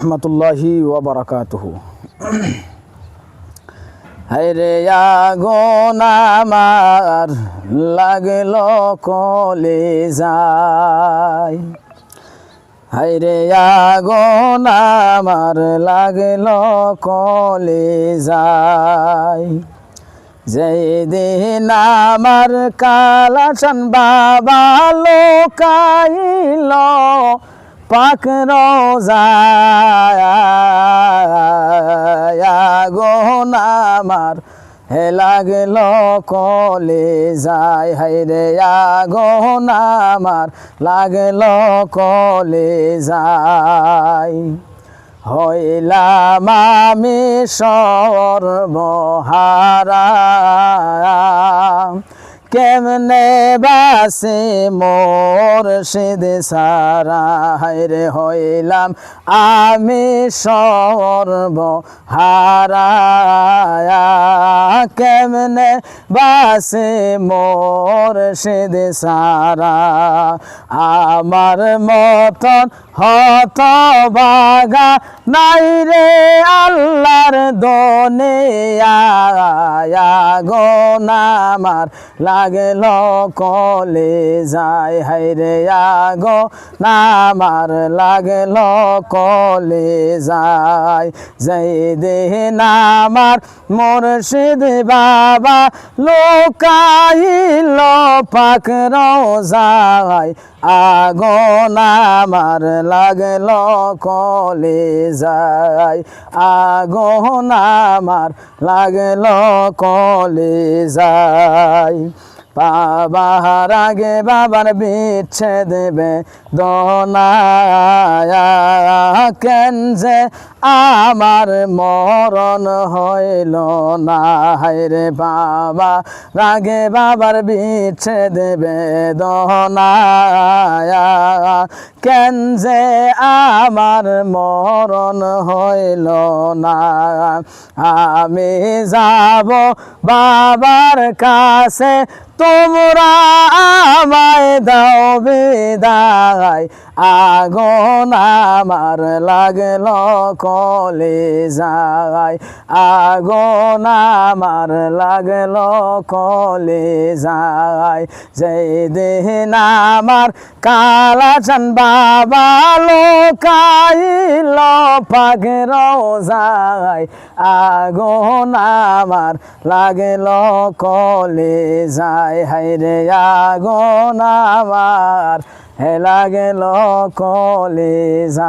রহমতুল্লাহি ওয়া বারাকাতুহু। হায়রে আগুন আমার লাগলো কলিজায়, হায়রে আগুন আমার লাগলো কলিজায়। যেই দিন আমার কালাচান বাবা লোকাইল পাক রোজায়, আগুন আমার হে লাগলো কলিজায়, হায়রে আগুন আমার লাগলো কলিজায়। হইলাম আমি সর্বহারা, কেমনে বাসে মুর্শিদ সারা, হায়রে হইলাম আমি সর্বহারা, কেমনে বাসে মুর্শিদ সারা। আমার মতন হতভাগা নাই রে আল্লাহর দুনিয়ায়, আগুন আমার লাগলো কলিজায়, হায়রে আগুন আমার লাগলো কলিজায়। যেই দিন আমার মুর্শিদ বাবা লোকাইল পাক রোজায়, আগুন আমার লাগলো কলিজায়, আগুন আমার লাগলো কলিজায়। বাবার আগে বাবার বিচ্ছেদ বেদনায়, কেন যে আমার মরণ হইল না, হায়রে বাবা রাগে বাবার বিচ্ছেদ বেদনায়, কেন যে আমার মরণ হইল না। আমি যাব বাবার কাছে, তোমরা আমায় দাও বিদায়, আগুন আমার লাগলো কলিজায়, আগুন আমার লাগলো কলিজায়। যেই দিন আমার কালাচান বাবা লোকাইল পাক রোজায়, আগুন আমার লাগলো কলিজায়, হায়রে আগুন আমার হে লাগলো কলিজায়।